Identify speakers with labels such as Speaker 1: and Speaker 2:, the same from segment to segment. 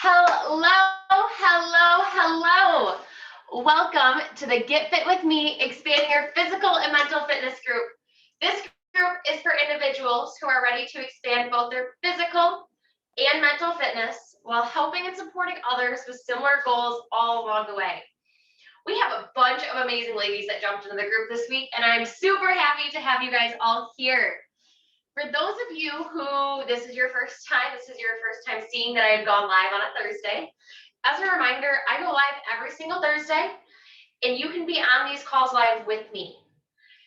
Speaker 1: Hello, hello, hello. Welcome to the Get Fit With Me, Expanding Your Physical and Mental Fitness group. This group is for individuals who are ready to expand both their physical and mental fitness while helping and supporting others with similar goals all along the way. We have a bunch of amazing ladies that jumped into the group this week, and I'm super happy to have you guys all here. For those of you who this is your first time seeing that I have gone live on a Thursday, as a reminder, I go live every single Thursday, and you can be on these calls live with me.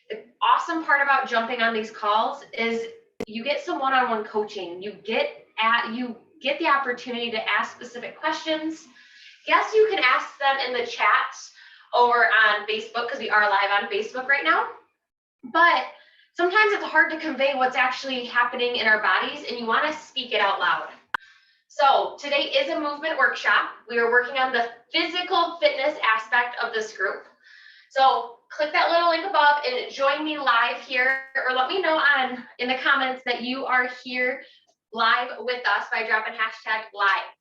Speaker 1: The awesome part about jumping on these calls is you get some one-on-one coaching. You get the opportunity to ask specific questions. Yes, you can ask them in the chat over on Facebook because we are live on Facebook right now, but sometimes it's hard to convey what's actually happening in our bodies, and you want to speak it out loud. So today is a movement workshop. We are working on the physical fitness aspect of this group. So click that little link above and join me live here, or let me know in the comments that you are here live with us by dropping hashtag live.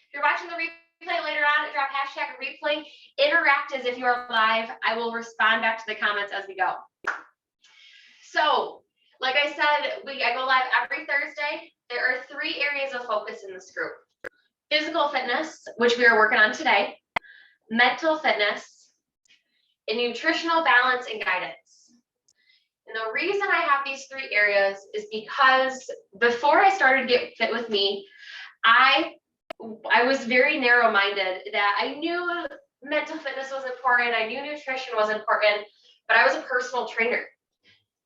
Speaker 1: If you're watching the replay later on, drop hashtag replay. Interact as if you are live. I will respond back to the comments as we go. So, like I said, I go live every Thursday. There are 3 areas of focus in this group: physical fitness, which we are working on today, mental fitness, and nutritional balance and guidance. And the reason I have these 3 areas is because before I started Get Fit With Me, I was very narrow-minded, that I knew mental fitness was important, I knew nutrition was important, but I was a personal trainer.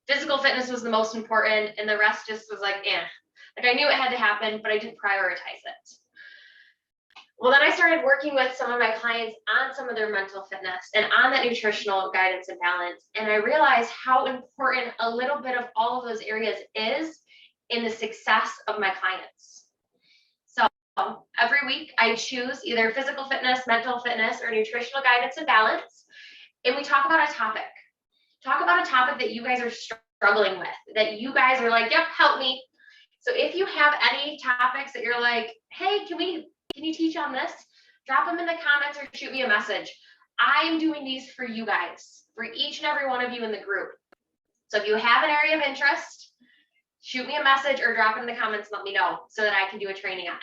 Speaker 1: Physical fitness was the most important, and the rest just was like, eh. Like, I knew it had to happen, but I didn't prioritize it. Well, then I started working with some of my clients on some of their mental fitness and on that nutritional guidance and balance, and I realized how important a little bit of all of those areas is in the success of my clients. So every week I choose either physical fitness, mental fitness, or nutritional guidance and balance, and we talk about a topic. Talk about a topic that you guys are struggling with, that you guys are like, yep, help me. So if you have any topics that you're like, hey, can you teach on this? Drop them in the comments or shoot me a message. I am doing these for you guys, for each and every one of you in the group. So if you have an area of interest, shoot me a message or drop it in the comments and let me know so that I can do a training on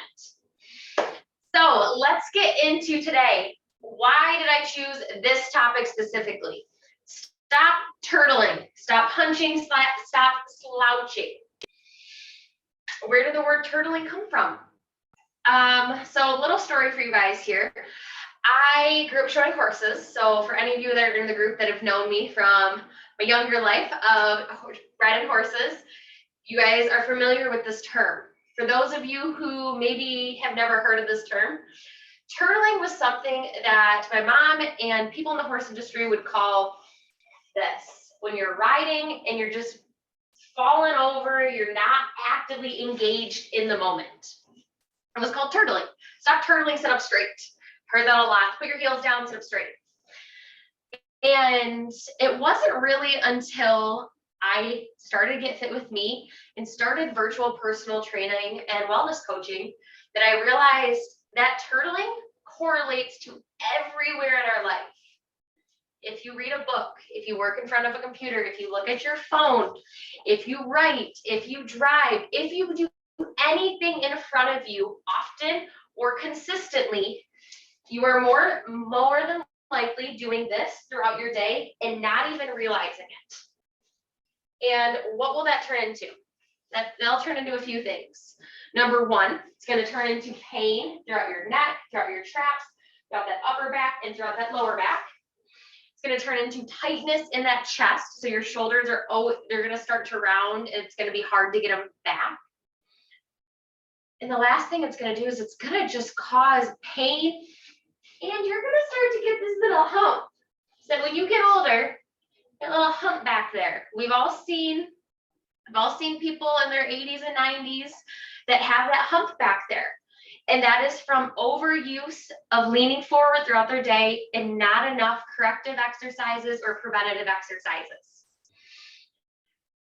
Speaker 1: it. So let's get into today. Why did I choose this topic specifically? Stop turtling, stop punching, stop slouching. Where did the word turtling come from? So a little story for you guys here. I grew up showing horses. So for any of you that are in the group that have known me from my younger life of riding horses, you guys are familiar with this term. For those of you who maybe have never heard of this term, turtling was something that my mom and people in the horse industry would call this: when you're riding and you're just falling over, you're not actively engaged in the moment. It was called turtling. Stop turtling, sit up straight. Heard that a lot. Put your heels down, sit up straight. And it wasn't really until I started Get Fit With Me and started virtual personal training and wellness coaching that I realized that turtling correlates to everywhere in our life. If you read a book, if you work in front of a computer, if you look at your phone, if you write, if you drive, if you do anything in front of you often or consistently, you are more than likely doing this throughout your day and not even realizing it. And what will that turn into? That'll turn into a few things. Number 1, it's going to turn into pain throughout your neck, throughout your traps, throughout that upper back, and throughout that lower back. It's going to turn into tightness in that chest. So your shoulders they're going to start to round, and it's going to be hard to get them back. And the last thing it's going to do is it's going to just cause pain, and you're going to start to get this little hump. So when you get older, that little hump back there. We've all seen people in their 80s and 90s that have that hump back there. And that is from overuse of leaning forward throughout their day and not enough corrective exercises or preventative exercises.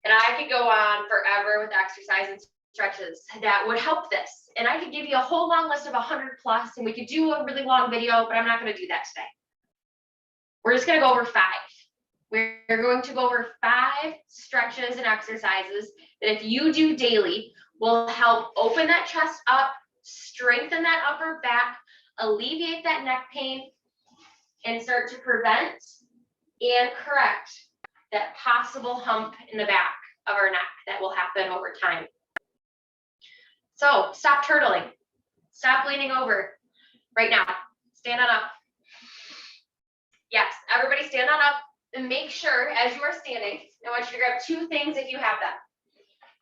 Speaker 1: And I could go on forever with exercise and stretches that would help this. And I could give you a whole long list of 100 plus, and we could do a really long video, but I'm not going to do that today. We're just going to go over 5. We're going to go over 5 stretches and exercises that if you do daily will help open that chest up, strengthen that upper back, alleviate that neck pain, and start to prevent and correct that possible hump in the back of our neck that will happen over time. So stop turtling. Stop leaning over right now. Stand on up. Yes, everybody stand on up and make sure as you are standing, I want you to grab 2 things if you have them.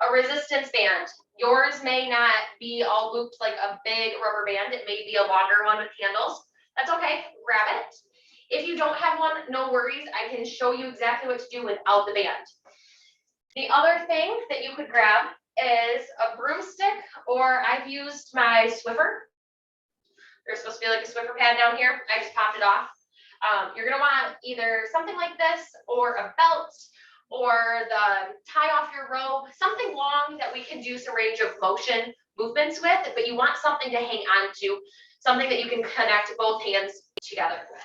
Speaker 1: A resistance band. Yours may not be all looped like a big rubber band. It may be a longer one with handles. That's okay, grab it. If you don't have one, no worries. I can show you exactly what to do without the band. The other thing that you could grab is a broomstick, or I've used my Swiffer. There's supposed to be like a Swiffer pad down here. I just popped it off. You're gonna want either something like this or a belt or the tie off your robe, something long that we can do some range of motion movements with, but you want something to hang on to, something that you can connect both hands together with.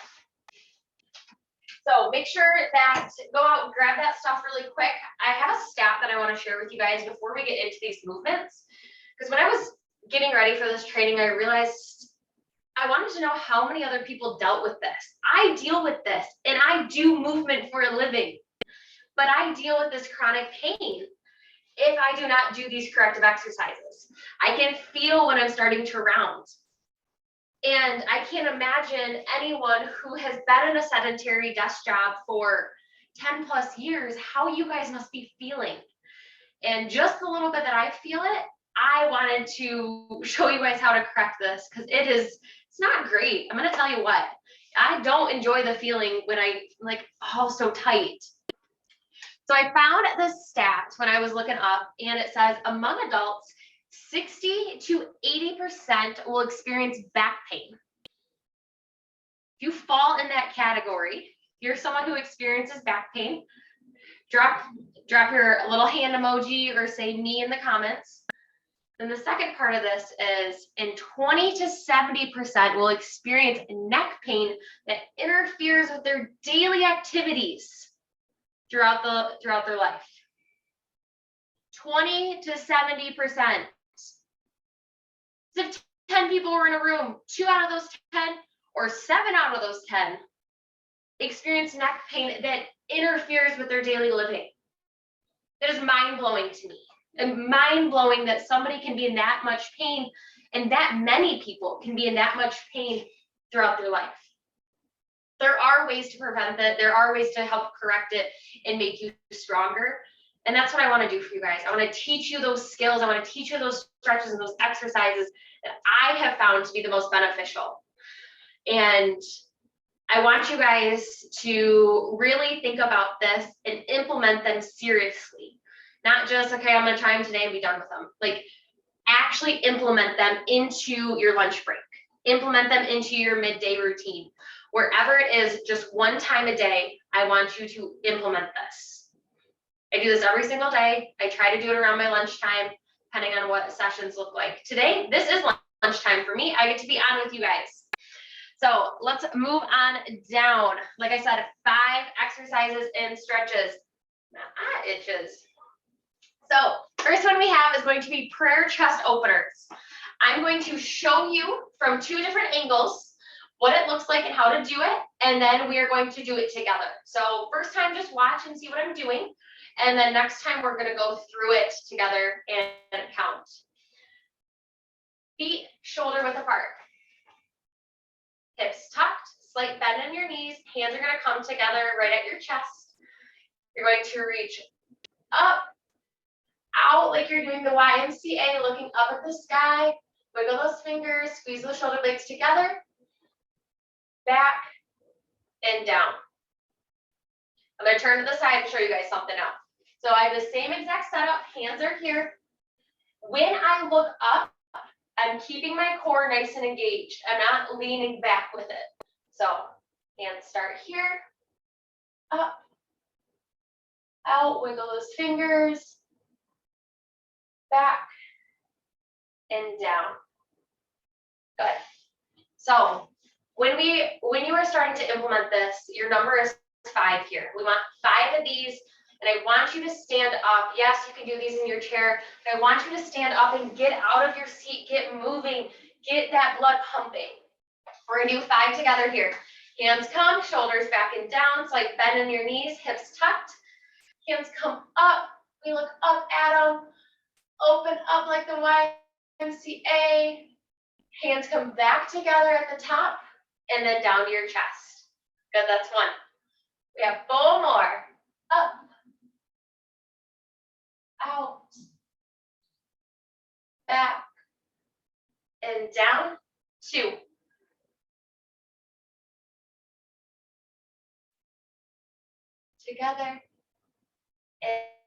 Speaker 1: So make sure that, go out and grab that stuff really quick. I have a stat that I want to share with you guys before we get into these movements. Because when I was getting ready for this training, I realized I wanted to know how many other people dealt with this. I deal with this and I do movement for a living, but I deal with this chronic pain if I do not do these corrective exercises. I can feel when I'm starting to round. And I can't imagine anyone who has been in a sedentary desk job for 10 plus years, how you guys must be feeling. And just a little bit that I feel it, I wanted to show you guys how to correct this because it's not great. I'm going to tell you what, I don't enjoy the feeling when I so tight. So I found this stat when I was looking up, and it says among adults, 60 to 80% will experience back pain. If you fall in that category, you're someone who experiences back pain, drop your little hand emoji or say me in the comments. Then the second part of this is, and 20 to 70% will experience neck pain that interferes with their daily activities throughout their life. 20 to 70%. If 10 people were in a room, 2 out of those 10 or 7 out of those 10 experience neck pain that interferes with their daily living. That is mind-blowing to me. And mind-blowing that somebody can be in that much pain and that many people can be in that much pain throughout their life. There are ways to prevent that. There are ways to help correct it and make you stronger. And that's what I want to do for you guys. I want to teach you those skills. I want to teach you those stretches and those exercises that I have found to be the most beneficial. And I want you guys to really think about this and implement them seriously. Not just, okay, I'm going to try them today and be done with them. Like, actually implement them into your lunch break. Implement them into your midday routine. Wherever it is, just one time a day, I want you to implement this. I do this every single day. I try to do it around my lunchtime, depending on what sessions look like. Today, this is lunchtime for me. I get to be on with you guys. So let's move on down. Like I said, 5 exercises and stretches. That itches. So first one we have is going to be prayer chest openers. I'm going to show you from 2 different angles what it looks like and how to do it, and then we are going to do it together. So first time, just watch and see what I'm doing, and then next time we're going to go through it together and count. Feet shoulder width apart. Hips tucked, slight bend in your knees. Hands are going to come together right at your chest. You're going to reach up, out like you're doing the YMCA, looking up at the sky. Wiggle those fingers, squeeze those shoulder blades together. Back and down. I'm going to turn to the side to show you guys something else. So I have the same exact setup. Hands are here. When I look up, I'm keeping my core nice and engaged. I'm not leaning back with it. So hands start here, up, out, wiggle those fingers, back and down. Good. So when you are starting to implement this, your number is 5 here. We want 5 of these, and I want you to stand up. Yes, you can do these in your chair, but I want you to stand up and get out of your seat, get moving, get that blood pumping. We're gonna do 5 together here. Hands come, shoulders back and down, so like bend in your knees, hips tucked. Hands come up, we look up at them, open up like the YMCA. Hands come back together at the top, and then down to your chest. Good, that's 1. We have 4 more. Up, out, back, and down. 2. Together,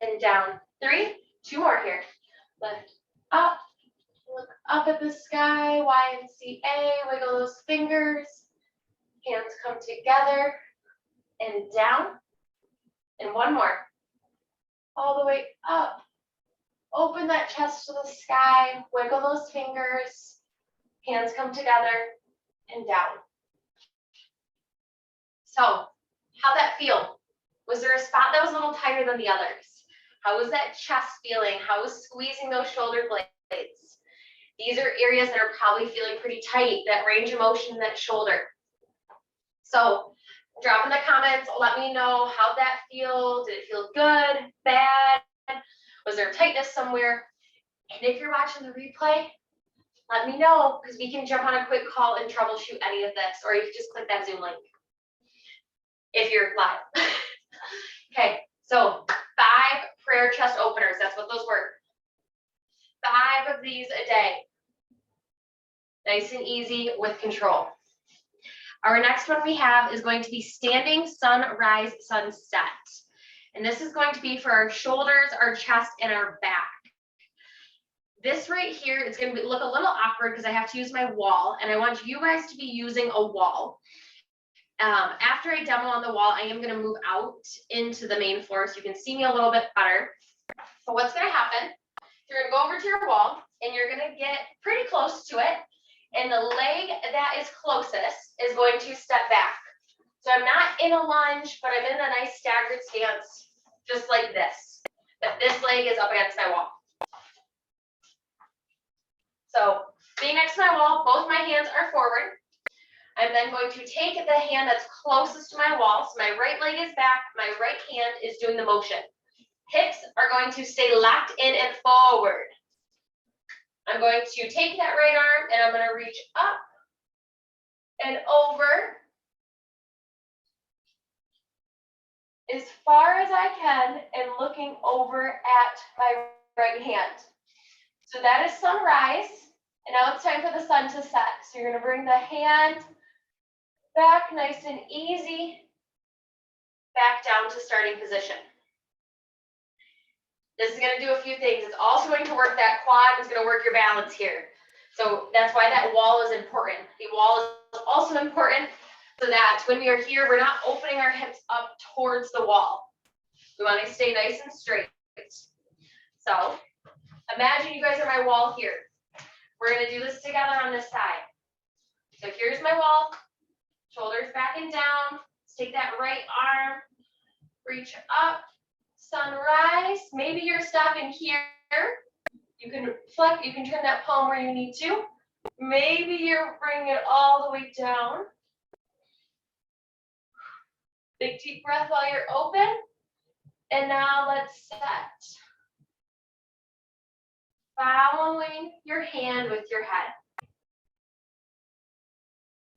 Speaker 1: and down. 3. 2 more here. Lift up, look up at the sky, YMCA, wiggle those fingers. Hands come together, and down. And 1 more. All the way up. Open that chest to the sky, wiggle those fingers. Hands come together, and down. So, how'd that feel? Was there a spot that was a little tighter than the others? How was that chest feeling? How was squeezing those shoulder blades? These are areas that are probably feeling pretty tight, that range of motion in that shoulder. So drop in the comments, let me know how that feel. Did it feel good, bad? Was there tightness somewhere? And if you're watching the replay, let me know, because we can jump on a quick call and troubleshoot any of this, or you can just click that Zoom link if you're live. Okay, so 5 prayer chest openers. That's what those were. 5 of these a day. Nice and easy with control. Our next one we have is going to be standing sunrise sunset. And this is going to be for our shoulders, our chest, and our back. This right here is going to look a little awkward because I have to use my wall, and I want you guys to be using a wall. After I demo on the wall, I am going to move out into the main floor so you can see me a little bit better. So what's going to happen, you're going to go over to your wall, and you're going to get pretty close to it, and the leg that is closest is going to step back. So I'm not in a lunge, but I'm in a nice staggered stance, just like this. But this leg is up against my wall. So being next to my wall, both my hands are forward. I'm then going to take the hand that's closest to my wall. So my right leg is back, my right hand is doing the motion. Hips are going to stay locked in and forward. I'm going to take that right arm and I'm going to reach up and over as far as I can and looking over at my right hand. So that is sunrise, and now it's time for the sun to set. So you're going to bring the hand back nice and easy, back down to starting position. This is going to do a few things. It's also going to work that quad. It's going to work your balance here. So that's why that wall is important. The wall is also important so that when we are here, we're not opening our hips up towards the wall. We want to stay nice and straight. So imagine you guys are my wall here. We're going to do this together on this side. So here's my wall. Shoulders back and down. Let's take that right arm. Reach up. Sunrise. Maybe you're stopping here. You can flex. You can turn that palm where you need to. Maybe you're bringing it all the way down. Big deep breath while you're open. And now let's set. Following your hand with your head.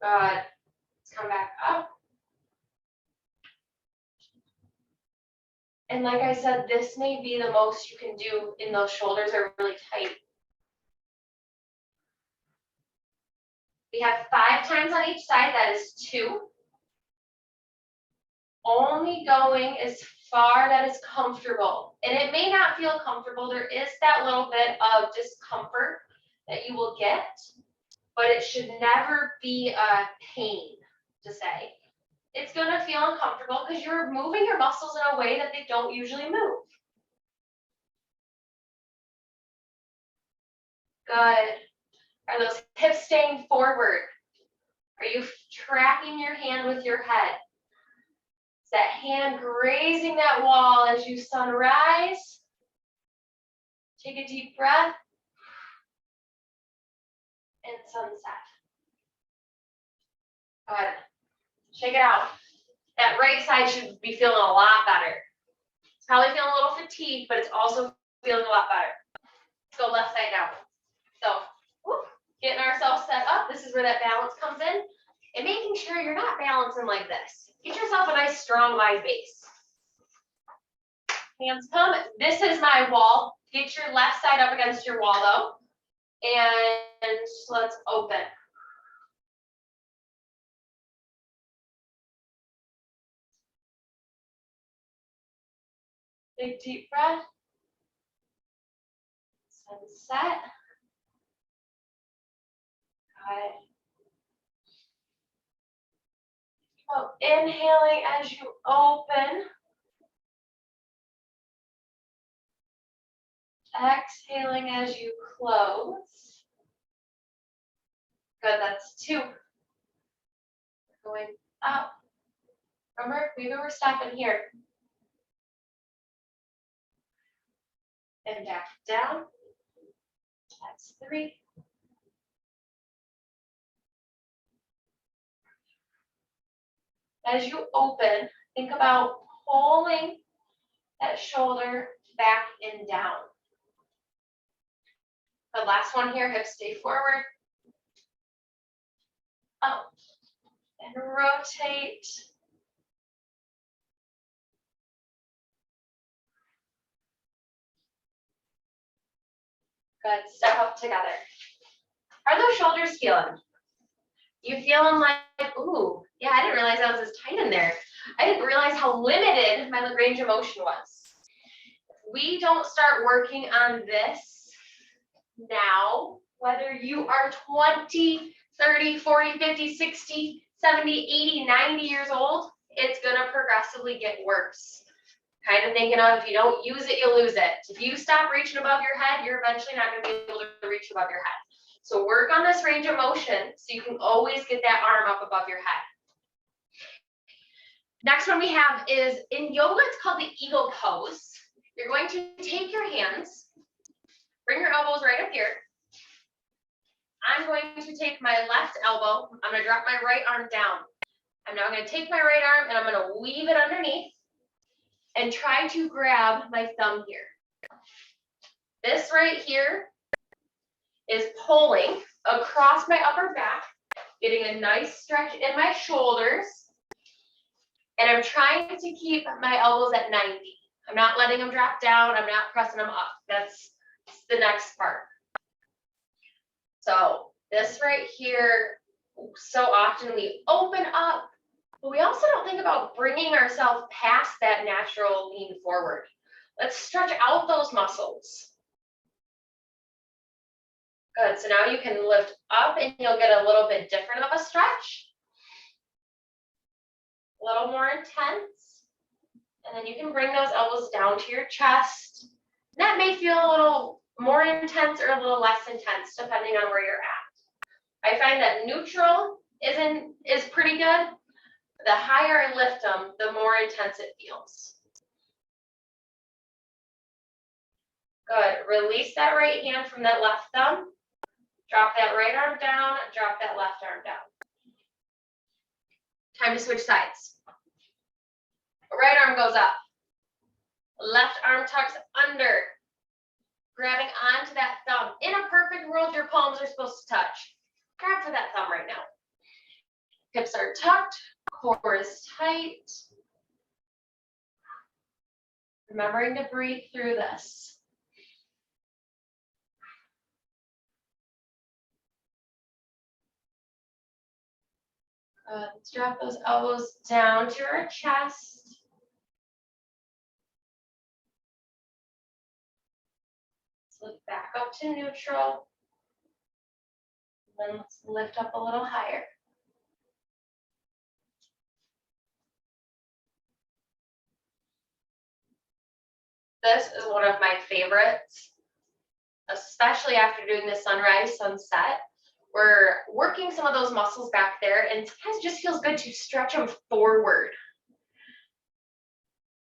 Speaker 1: Good. Let's come back up. And like I said, this may be the most you can do in those shoulders are really tight. We have 5 times on each side, that is 2. Only going as far that is comfortable. And it may not feel comfortable. There is that little bit of discomfort that you will get, but it should never be a pain to say. It's going to feel uncomfortable because you're moving your muscles in a way that they don't usually move. Good. Are those hips staying forward? Are you tracking your hand with your head? Is that hand grazing that wall as you sunrise? Take a deep breath. And sunset. Good. Shake it out. That right side should be feeling a lot better. It's probably feeling a little fatigued, but it's also feeling a lot better. Let's go left side down. So, getting ourselves set up. This is where that balance comes in. And making sure you're not balancing like this. Get yourself a nice strong wide base. Hands come. This is my wall. Get your left side up against your wall though. And let's open. Big deep breath. Sunset. Good. So inhaling as you open. Exhaling as you close. Good, that's 2. Going up. Remember, maybe we're stopping here. And back down. That's 3. As you open, think about pulling that shoulder back and down. The last one here, hips stay forward. Up and rotate. Good, step up together. How are those shoulders feeling? You feeling like, ooh, yeah, I didn't realize I was as tight in there. I didn't realize how limited my range of motion was. If we don't start working on this now, whether you are 20, 30, 40, 50, 60, 70, 80, 90 years old, it's gonna progressively get worse. Kind of thinking of, if you don't use it, you'll lose it. If you stop reaching above your head, you're eventually not gonna be able to reach above your head. So work on this range of motion so you can always get that arm up above your head. Next one we have is, in yoga, it's called the eagle pose. You're going to take your hands, bring your elbows right up here. I'm going to take my left elbow, I'm gonna drop my right arm down. I'm now gonna take my right arm and I'm gonna weave it underneath and try to grab my thumb here. This right here is pulling across my upper back, getting a nice stretch in my shoulders, and I'm trying to keep my elbows at 90. I'm not letting them drop down, I'm not pressing them up. That's the next part. So this right here, so often we open up, but we also don't think about bringing ourselves past that natural lean forward. Let's stretch out those muscles. Good, so now you can lift up and you'll get a little bit different of a stretch. A little more intense. And then you can bring those elbows down to your chest. That may feel a little more intense or a little less intense, depending on where you're at. I find that neutral is pretty good. The higher I lift them, the more intense it feels. Good, release that right hand from that left thumb. Drop that right arm down, drop that left arm down. Time to switch sides. Right arm goes up. Left arm tucks under. Grabbing onto that thumb. In a perfect world, your palms are supposed to touch. Grab for that thumb right now. Hips are tucked, core is tight. Remembering to breathe through this. Let's drop those elbows down to our chest. Let's lift back up to neutral. Then let's lift up a little higher. This is one of my favorites especially after doing the sunrise, sunset. We're working some of those muscles back there, and sometimes it just feels good to stretch them forward.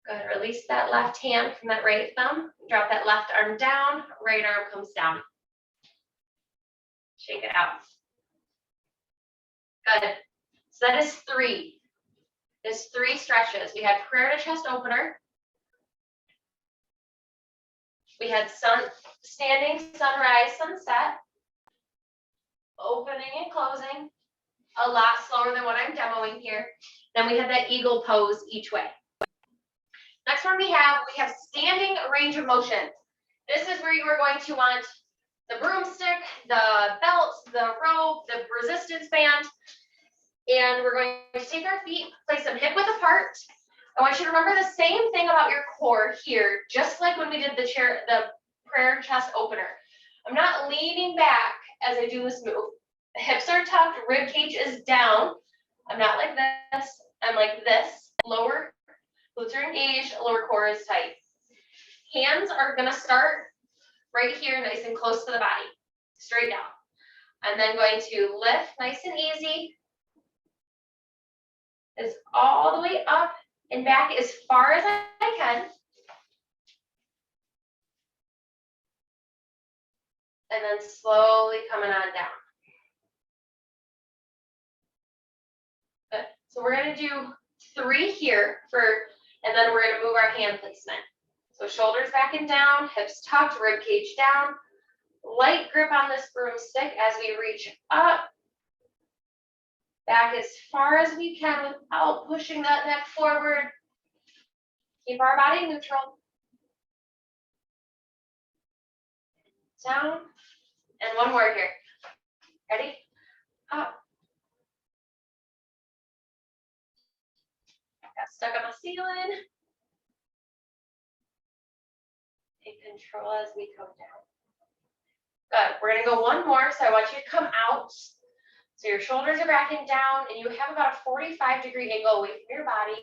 Speaker 1: Go ahead, release that left hand from that right thumb. Drop that left arm down, right arm comes down. Shake it out. Good. So that is 3. There's 3 stretches. We had prayer to chest opener. We had standing, sunrise, sunset. Opening and closing. A lot slower than what I'm demoing here. Then we had that eagle pose each way. Next one we have standing range of motion. This is where you are going to want the broomstick, the belt, the rope, the resistance band, and we're going to take our feet, place them hip width apart. I want you to remember the same thing about your core here, just like when we did the prayer chest opener. I'm not leaning back as I do this move. The hips are tucked, rib cage is down. I'm not like this, I'm like this, lower glutes are engaged, lower core is tight. Hands are gonna start right here, nice and close to the body, straight down. I'm then going to lift nice and easy. Is all the way up and back as far as I can. And then slowly coming on down. Good. So we're gonna do 3 here and then we're gonna move our hand placement. So shoulders back and down, hips tucked, rib cage down. Light grip on this broomstick as we reach up. Back as far as we can without pushing that neck forward. Keep our body neutral. Down. And one more here. Ready? Up. Got stuck on the ceiling. Take control as we come down. Good. We're going to go one more. So I want you to come out. So your shoulders are back and down, and you have about a 45-degree angle away from your body.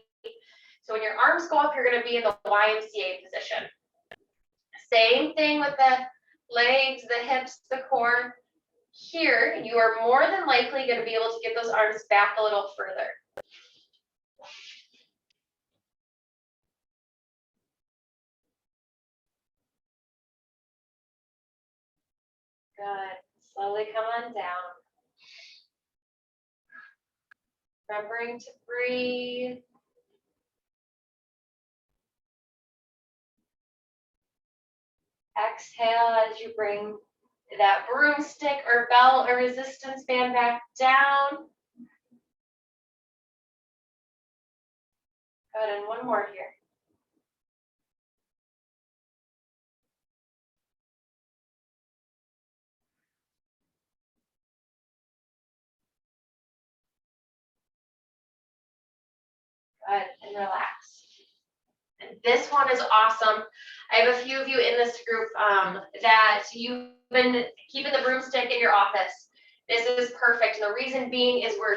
Speaker 1: So when your arms go up, you're going to be in the YMCA position. Same thing with the legs, the hips, the core. Here, you are more than likely going to be able to get those arms back a little further. Good. Slowly come on down. Remembering to breathe. Exhale as you bring that broomstick or belt or resistance band back down. Good, and one more here. Good, and relax. And this one is awesome. I have a few of you in this group that you've been keeping the broomstick in your office. This is perfect. And the reason being is we're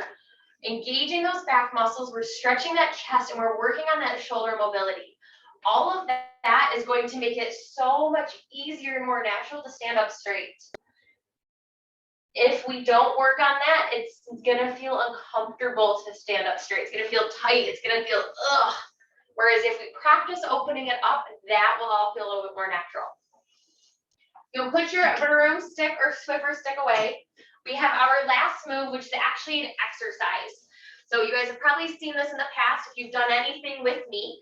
Speaker 1: engaging those back muscles, we're stretching that chest, and we're working on that shoulder mobility. All of that is going to make it so much easier and more natural to stand up straight. If we don't work on that, it's gonna feel uncomfortable to stand up straight. It's gonna feel tight. It's gonna feel ugh. Whereas if we practice opening it up, that will all feel a little bit more natural. You'll put your broomstick or Swiffer stick away. We have our last move, which is actually an exercise. So you guys have probably seen this in the past if you've done anything with me.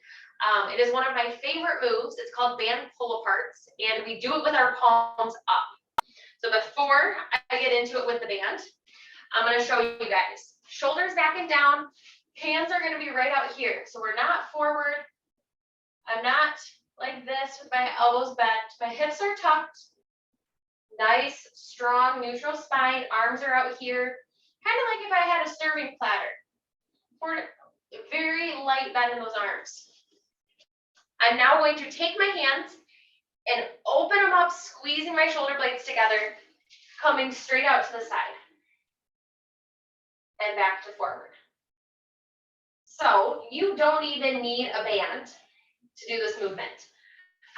Speaker 1: It is one of my favorite moves. It's called band pull-aparts, and we do it with our palms up. So before I get into it with the band, I'm going to show you guys. Shoulders back and down. Hands are going to be right out here. So we're not forward. I'm not like this with my elbows bent. My hips are tucked. Nice, strong, neutral spine. Arms are out here. Kind of like if I had a serving platter. For very light bend in those arms. I'm now going to take my hands and open them up, squeezing my shoulder blades together, coming straight out to the side. And back to forward. So you don't even need a band to do this movement.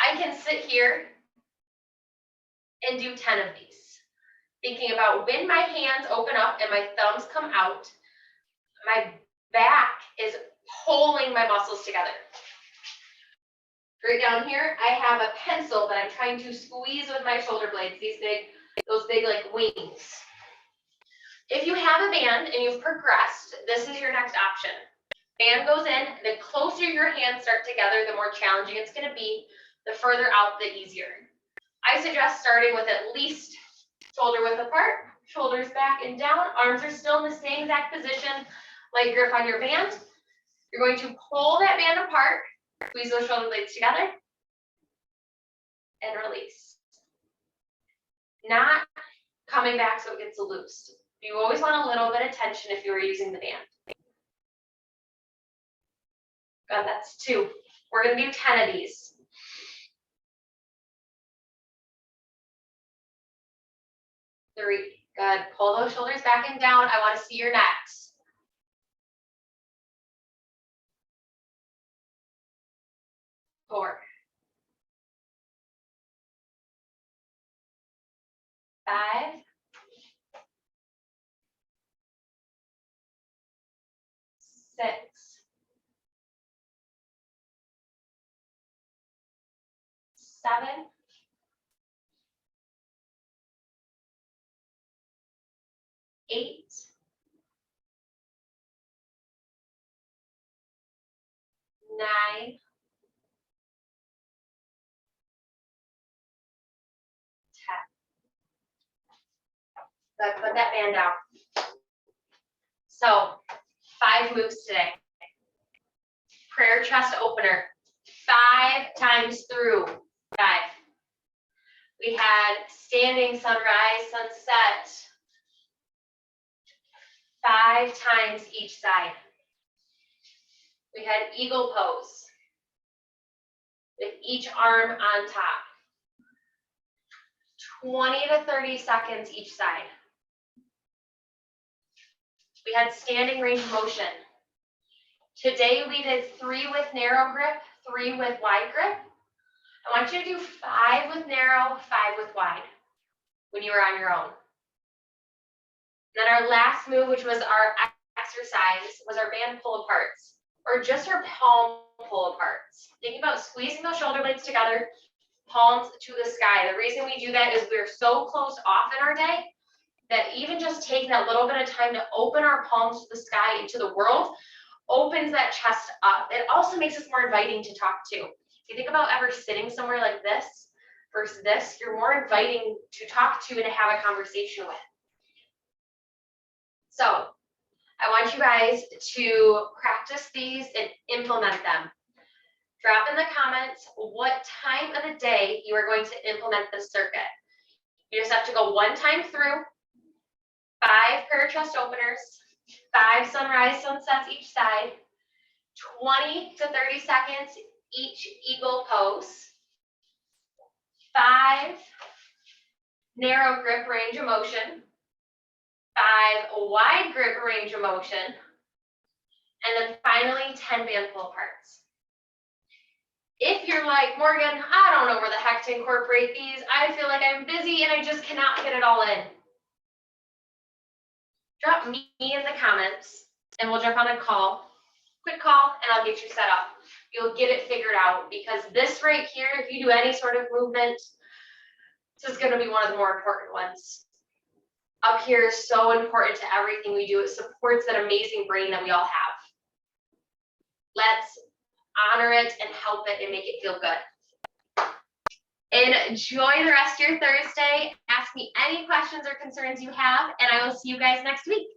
Speaker 1: I can sit here and do 10 of these. Thinking about when my hands open up and my thumbs come out, my back is pulling my muscles together. Right down here, I have a pencil that I'm trying to squeeze with my shoulder blades, those big like wings. If you have a band and you've progressed, this is your next option. Band goes in, the closer your hands start together, the more challenging it's gonna be, the further out, the easier. I suggest starting with at least shoulder width apart, shoulders back and down, arms are still in the same exact position, light grip on your band. You're going to pull that band apart, squeeze those shoulder blades together, and release. Not coming back so it gets loose. You always want a little bit of tension if you were using the band. Good, that's 2. We're gonna do 10 of these. 3, good. Pull those shoulders back and down. I wanna see your necks. 4, 5, 6, 7, 8, 9, 10. Good, put that band down. So 5 moves today. Prayer chest opener, 5 times through. 5. We had standing sunrise, sunset, 5 times each side. We had eagle pose with each arm on top. 20 to 30 seconds each side. We had standing range of motion. Today we did 3 with narrow grip, 3 with wide grip. I want you to do 5 with narrow, 5 with wide when you were on your own. Then our last move, which was our exercise, was our band pull aparts, or just our palm pull aparts. Think about squeezing those shoulder blades together, palms to the sky. The reason we do that is we're so close off in our day that even just taking that little bit of time to open our palms to the sky into the world opens that chest up. It also makes us more inviting to talk to. If you think about ever sitting somewhere like this versus this, you're more inviting to talk to and to have a conversation with. So I want you guys to practice these and implement them. Drop in the comments what time of the day you are going to implement this circuit. You just have to go 1 time through, 5 prayer chest openers, 5 sunrise, sunsets each side, 20 to 30 seconds each eagle pose, 5 narrow grip range of motion, 5 wide grip range of motion, and then finally 10 band pull aparts. If you're like, Morgan, I don't know where the heck to incorporate these, I feel like I'm busy and I just cannot get it all in, drop me in the comments and we'll jump on a call, quick call, and I'll get you set up. You'll get it figured out, because this right here, if you do any sort of movement, this is going to be one of the more important ones. Up here is so important to everything we do. It supports that amazing brain that we all have. Let's honor it and help it and make it feel good. Enjoy the rest of your Thursday. Ask me any questions or concerns you have, and I will see you guys next week.